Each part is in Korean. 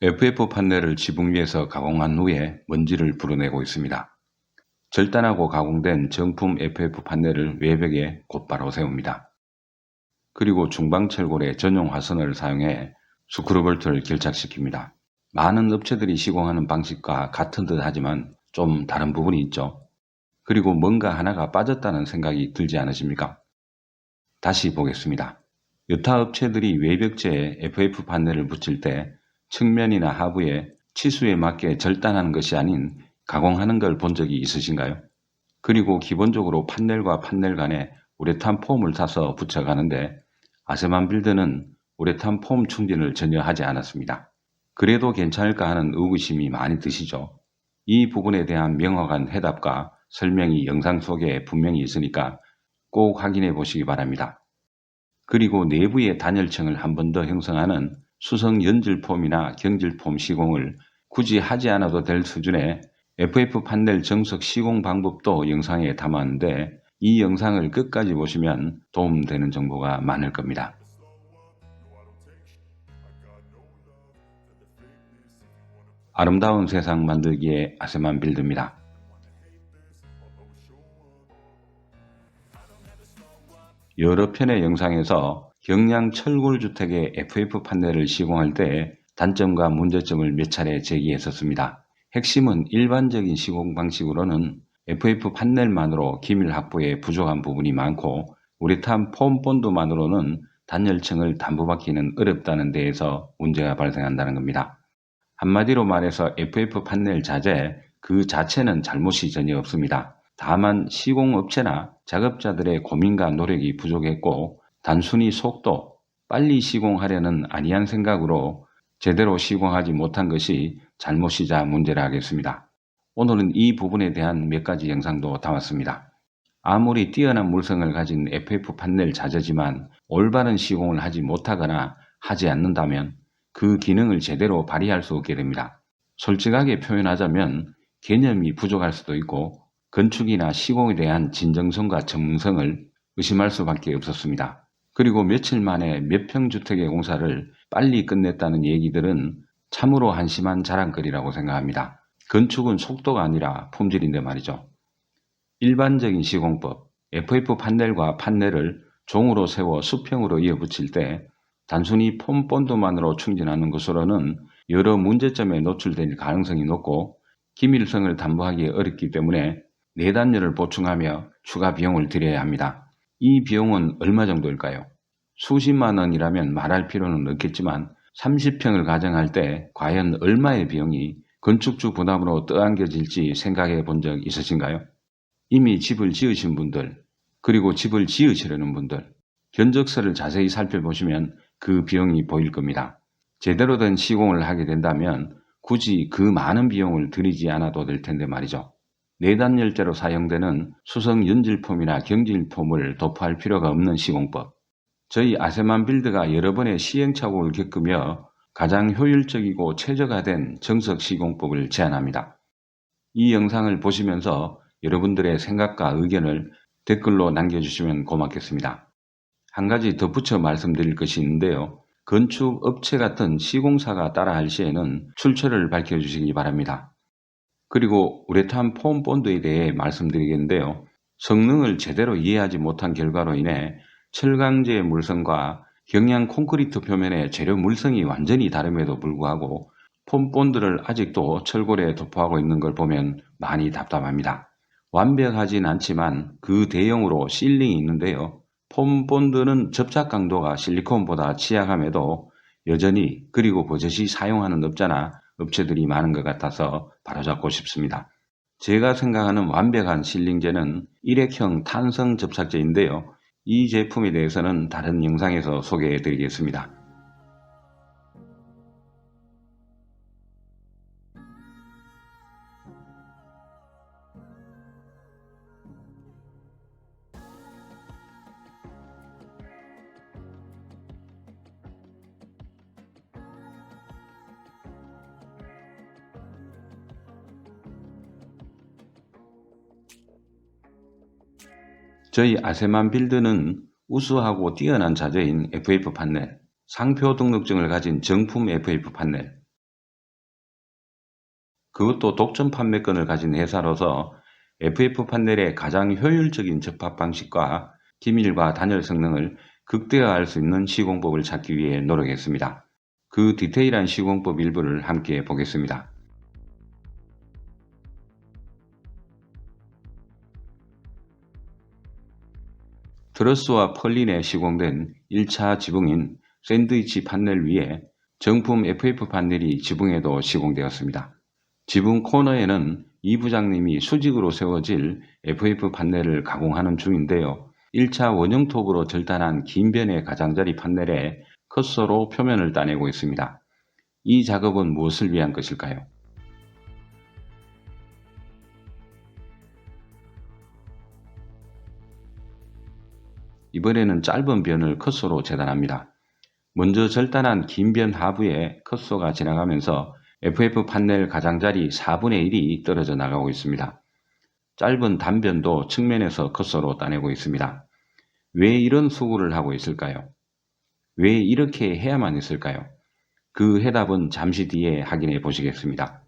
FF 판넬을 지붕 위에서 가공한 후에 먼지를 불어내고 있습니다. 절단하고 가공된 정품 FF 판넬을 외벽에 곧바로 세웁니다. 그리고 중방철골의 전용 화선을 사용해 스크루볼트를 결착시킵니다. 많은 업체들이 시공하는 방식과 같은 듯 하지만 좀 다른 부분이 있죠. 그리고 뭔가 하나가 빠졌다는 생각이 들지 않으십니까? 다시 보겠습니다. 여타 업체들이 외벽재에 FF 판넬을 붙일 때 측면이나 하부에 치수에 맞게 절단하는 것이 아닌 가공하는 걸 본 적이 있으신가요? 그리고 기본적으로 판넬과 판넬 간에 우레탄 폼을 사서 붙여가는데 아세만 빌드는 우레탄 폼 충진을 전혀 하지 않았습니다. 그래도 괜찮을까 하는 의구심이 많이 드시죠? 이 부분에 대한 명확한 해답과 설명이 영상 속에 분명히 있으니까 꼭 확인해 보시기 바랍니다. 그리고 내부의 단열층을 한 번 더 형성하는 수성 연질폼이나 경질폼 시공을 굳이 하지 않아도 될 수준의 FF 판넬 정석 시공 방법도 영상에 담았는데 이 영상을 끝까지 보시면 도움되는 정보가 많을 겁니다. 아름다운 세상 만들기의 아세만 빌드입니다. 여러 편의 영상에서 경량 철골주택의 FF 판넬을 시공할 때 단점과 문제점을 몇 차례 제기했었습니다. 핵심은 일반적인 시공 방식으로는 FF 판넬만으로 기밀 확보에 부족한 부분이 많고 우레탄 폼 본드만으로는 단열층을 담보받기는 어렵다는 데에서 문제가 발생한다는 겁니다. 한마디로 말해서 FF 판넬 자재 그 자체는 잘못이 전혀 없습니다. 다만 시공업체나 작업자들의 고민과 노력이 부족했고 단순히 속도, 빨리 시공하려는 안이한 생각으로 제대로 시공하지 못한 것이 잘못이자 문제라 하겠습니다. 오늘은 이 부분에 대한 몇 가지 영상도 담았습니다. 아무리 뛰어난 물성을 가진 FF 판넬 자재지만 올바른 시공을 하지 못하거나 하지 않는다면 그 기능을 제대로 발휘할 수 없게 됩니다. 솔직하게 표현하자면 개념이 부족할 수도 있고 건축이나 시공에 대한 진정성과 전문성을 의심할 수밖에 없었습니다. 그리고 며칠 만에 몇 평 주택의 공사를 빨리 끝냈다는 얘기들은 참으로 한심한 자랑거리라고 생각합니다. 건축은 속도가 아니라 품질인데 말이죠. 일반적인 시공법, FF 판넬과 판넬을 종으로 세워 수평으로 이어붙일 때 단순히 폼 본드만으로 충진하는 것으로는 여러 문제점에 노출될 가능성이 높고 기밀성을 담보하기 어렵기 때문에 내단열을 보충하며 추가 비용을 들여야 합니다. 이 비용은 얼마 정도일까요? 수십만 원이라면 말할 필요는 없겠지만 30평을 가정할 때 과연 얼마의 비용이 건축주 부담으로 떠안겨질지 생각해 본 적 있으신가요? 이미 집을 지으신 분들, 그리고 집을 지으시려는 분들, 견적서를 자세히 살펴보시면 그 비용이 보일 겁니다. 제대로 된 시공을 하게 된다면 굳이 그 많은 비용을 들이지 않아도 될 텐데 말이죠. 내단열재로 사용되는 수성 연질폼이나 경질폼을 도포할 필요가 없는 시공법. 저희 아세만 빌드가 여러 번의 시행착오를 겪으며 가장 효율적이고 최적화된 정석 시공법을 제안합니다. 이 영상을 보시면서 여러분들의 생각과 의견을 댓글로 남겨주시면 고맙겠습니다. 한 가지 덧붙여 말씀드릴 것이 있는데요. 건축업체 같은 시공사가 따라할 시에는 출처를 밝혀주시기 바랍니다. 그리고 우레탄 폼 본드에 대해 말씀드리겠는데요. 성능을 제대로 이해하지 못한 결과로 인해 철강제 물성과 경량 콘크리트 표면의 재료 물성이 완전히 다름에도 불구하고 폼 본드를 아직도 철골에 도포하고 있는 걸 보면 많이 답답합니다. 완벽하진 않지만 그 대용으로 실링이 있는데요. 폼 본드는 접착 강도가 실리콘보다 취약함에도 여전히 그리고 버젓이 사용하는 업체들이 많은 것 같아서 바로잡고 싶습니다. 제가 생각하는 완벽한 실링제는 일회형 탄성 접착제인데요. 이 제품에 대해서는 다른 영상에서 소개해 드리겠습니다. 저희 아세만 빌드는 우수하고 뛰어난 자재인 FF 판넬, 상표 등록증을 가진 정품 FF 판넬, 그것도 독점 판매권을 가진 회사로서 FF 판넬의 가장 효율적인 접합 방식과 기밀과 단열 성능을 극대화할 수 있는 시공법을 찾기 위해 노력했습니다. 그 디테일한 시공법 일부를 함께 보겠습니다. 트러스와 펄린에 시공된 1차 지붕인 샌드위치 판넬 위에 정품 FF 판넬이 지붕에도 시공되었습니다. 지붕 코너에는 이 부장님이 수직으로 세워질 FF 판넬을 가공하는 중인데요. 1차 원형톱으로 절단한 긴 변의 가장자리 판넬에 컷서로 표면을 따내고 있습니다. 이 작업은 무엇을 위한 것일까요? 이번에는 짧은 변을 컷서로 재단합니다. 먼저 절단한 긴 변 하부에 컷서가 지나가면서 FF 판넬 가장자리 4분의 1이 떨어져 나가고 있습니다. 짧은 단변도 측면에서 컷서로 따내고 있습니다. 왜 이런 수고를 하고 있을까요? 왜 이렇게 해야만 했을까요? 그 해답은 잠시 뒤에 확인해 보시겠습니다.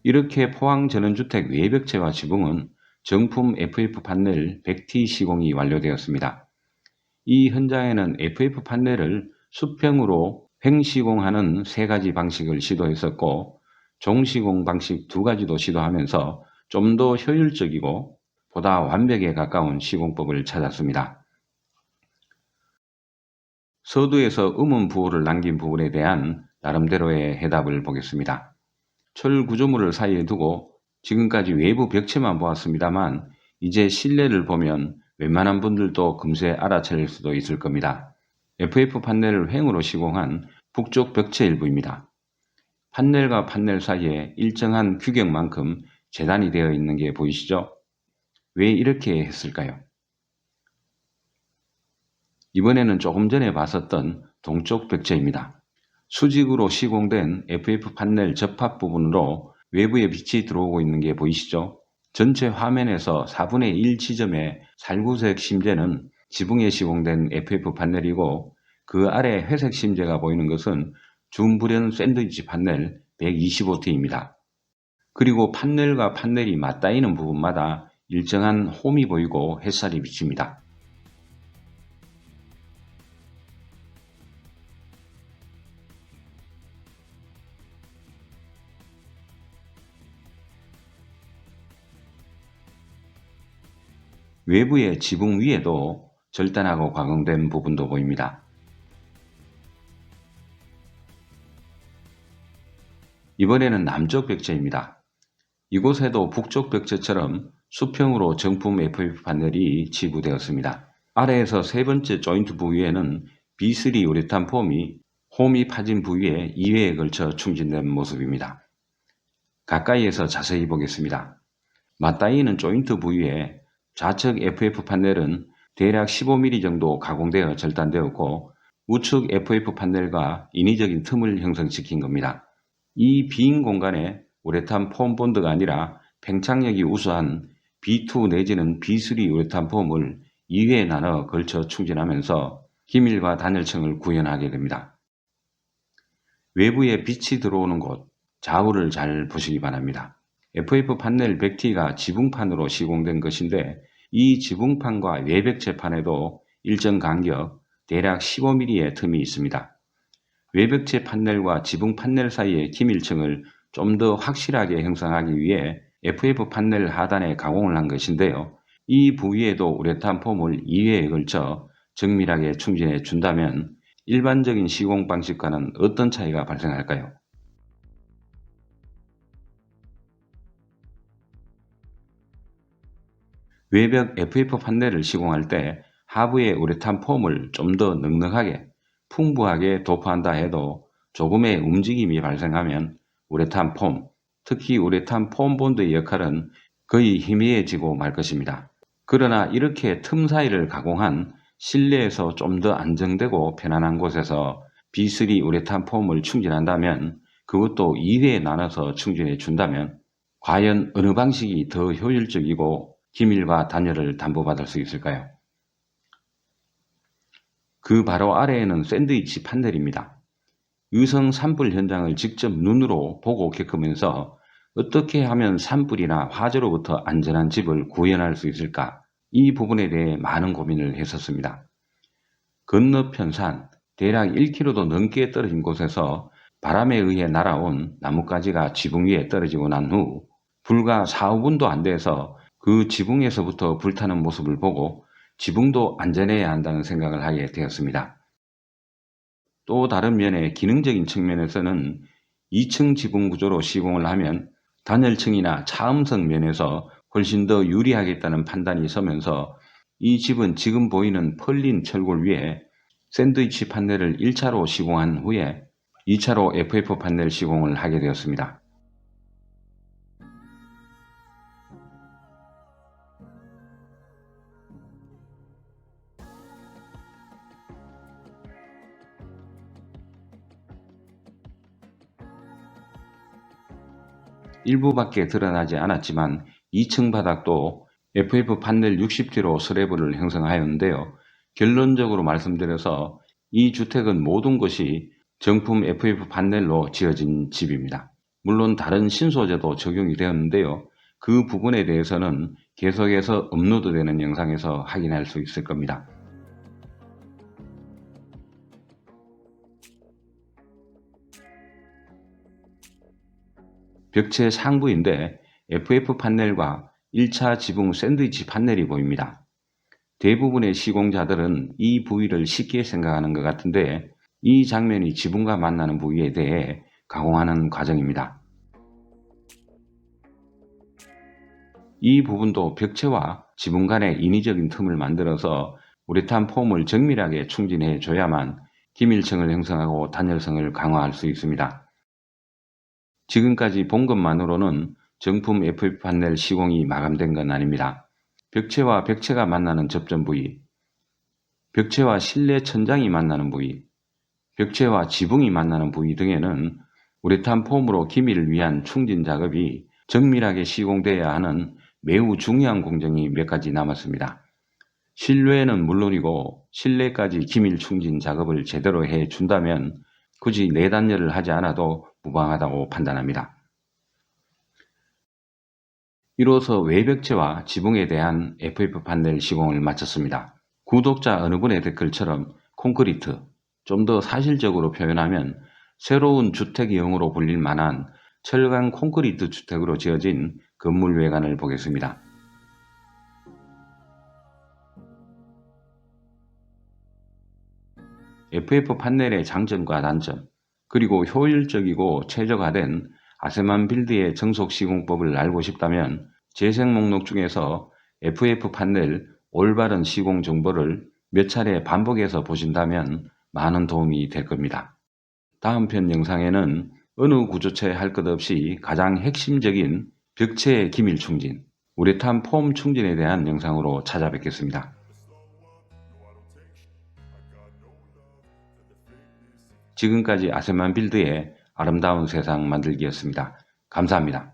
이렇게 포항 전원주택 외벽체와 지붕은 정품 FF 판넬 100T 시공이 완료되었습니다. 이 현장에는 FF 판넬을 수평으로 횡시공하는 세 가지 방식을 시도했었고, 종시공 방식 두 가지도 시도하면서 좀 더 효율적이고 보다 완벽에 가까운 시공법을 찾았습니다. 서두에서 음운 부호를 남긴 부분에 대한 나름대로의 해답을 보겠습니다. 철 구조물을 사이에 두고 지금까지 외부 벽체만 보았습니다만, 이제 실내를 보면 웬만한 분들도 금세 알아차릴 수도 있을 겁니다. FF 판넬을 횡으로 시공한 북쪽 벽체 일부입니다. 판넬과 판넬 사이에 일정한 규격만큼 재단이 되어 있는 게 보이시죠? 왜 이렇게 했을까요? 이번에는 조금 전에 봤었던 동쪽 벽체입니다. 수직으로 시공된 FF 판넬 접합 부분으로 외부의 빛이 들어오고 있는 게 보이시죠? 전체 화면에서 4분의 1 지점의 살구색 심재는 지붕에 시공된 FF 판넬이고, 그 아래 회색 심재가 보이는 것은 준불연 샌드위치 판넬 125T입니다. 그리고 판넬과 판넬이 맞닿이는 부분마다 일정한 홈이 보이고 햇살이 비칩니다. 외부의 지붕 위에도 절단하고 가공된 부분도 보입니다. 이번에는 남쪽 벽체입니다. 이곳에도 북쪽 벽체처럼 수평으로 정품 FF 판넬이 지부되었습니다. 아래에서 세 번째 조인트 부위에는 B3 우레탄 폼이 홈이 파진 부위에 2회에 걸쳐 충진된 모습입니다. 가까이에서 자세히 보겠습니다. 맞닿이는 조인트 부위에 좌측 FF 판넬은 대략 15mm 정도 가공되어 절단되었고 우측 FF 판넬과 인위적인 틈을 형성시킨 겁니다. 이 빈 공간에 우레탄 폼 본드가 아니라 팽창력이 우수한 B2 내지는 B3 우레탄 폼을 2회에 나눠 걸쳐 충진하면서 기밀과 단열층을 구현하게 됩니다. 외부에 빛이 들어오는 곳, 좌우를 잘 보시기 바랍니다. FF 판넬 100T가 지붕판으로 시공된 것인데 이 지붕판과 외벽체판에도 일정 간격, 대략 15mm의 틈이 있습니다. 외벽체 판넬과 지붕 판넬 사이의 기밀층을 좀 더 확실하게 형성하기 위해 FF 판넬 하단에 가공을 한 것인데요. 이 부위에도 우레탄 폼을 2회에 걸쳐 정밀하게 충진해 준다면 일반적인 시공 방식과는 어떤 차이가 발생할까요? 외벽 FF 판넬을 시공할 때 하부의 우레탄 폼을 좀 더 넉넉하게 풍부하게 도포한다 해도 조금의 움직임이 발생하면 우레탄 폼, 특히 우레탄 폼 본드의 역할은 거의 희미해지고 말 것입니다. 그러나 이렇게 틈 사이를 가공한 실내에서 좀 더 안정되고 편안한 곳에서 B3 우레탄 폼을 충진한다면 그것도 2회에 나눠서 충진해 준다면 과연 어느 방식이 더 효율적이고 기밀과 단열을 담보받을 수 있을까요? 그 바로 아래에는 샌드위치 판넬입니다. 유성 산불 현장을 직접 눈으로 보고 겪으면서 어떻게 하면 산불이나 화재로부터 안전한 집을 구현할 수 있을까? 이 부분에 대해 많은 고민을 했었습니다. 건너편 산, 대략 1km도 넘게 떨어진 곳에서 바람에 의해 날아온 나뭇가지가 지붕 위에 떨어지고 난 후 불과 4, 5분도 안 돼서 그 지붕에서부터 불타는 모습을 보고 지붕도 안전해야 한다는 생각을 하게 되었습니다. 또 다른 면의 기능적인 측면에서는 2층 지붕 구조로 시공을 하면 단열층이나 차음성 면에서 훨씬 더 유리하겠다는 판단이 서면서 이 집은 지금 보이는 펄린 철골 위에 샌드위치 판넬을 1차로 시공한 후에 2차로 FF 판넬 시공을 하게 되었습니다. 일부밖에 드러나지 않았지만 2층 바닥도 FF 판넬 60T로 슬래브를 형성하였는데요. 결론적으로 말씀드려서 이 주택은 모든 것이 정품 FF 판넬로 지어진 집입니다. 물론 다른 신소재도 적용이 되었는데요. 그 부분에 대해서는 계속해서 업로드되는 영상에서 확인할 수 있을 겁니다. 벽체 상부인데 FF 판넬과 1차 지붕 샌드위치 판넬이 보입니다. 대부분의 시공자들은 이 부위를 쉽게 생각하는 것 같은데 이 장면이 지붕과 만나는 부위에 대해 가공하는 과정입니다. 이 부분도 벽체와 지붕 간의 인위적인 틈을 만들어서 우레탄 폼을 정밀하게 충진해 줘야만 기밀층을 형성하고 단열성을 강화할 수 있습니다. 지금까지 본 것만으로는 정품 FF 판넬 시공이 마감된 건 아닙니다. 벽체와 벽체가 만나는 접점 부위, 벽체와 실내 천장이 만나는 부위, 벽체와 지붕이 만나는 부위 등에는 우레탄 폼으로 기밀을 위한 충진 작업이 정밀하게 시공되어야 하는 매우 중요한 공정이 몇 가지 남았습니다. 실외는 물론이고 실내까지 기밀 충진 작업을 제대로 해준다면 굳이 내단열을 하지 않아도 무방하다고 판단합니다. 이로써 외벽체와 지붕에 대한 FF 판넬 시공을 마쳤습니다. 구독자 어느 분의 댓글처럼 콘크리트, 좀 더 사실적으로 표현하면 새로운 주택형으로 불릴 만한 철강 콘크리트 주택으로 지어진 건물 외관을 보겠습니다. FF 판넬의 장점과 단점, 그리고 효율적이고 최적화된 아세만 빌드의 정속 시공법을 알고 싶다면 재생 목록 중에서 FF 판넬 올바른 시공 정보를 몇 차례 반복해서 보신다면 많은 도움이 될 겁니다. 다음 편 영상에는 어느 구조체에 할 것 없이 가장 핵심적인 벽체의 기밀 충진, 우레탄 폼 충전에 대한 영상으로 찾아뵙겠습니다. 지금까지 아세만 빌드의 아름다운 세상 만들기였습니다. 감사합니다.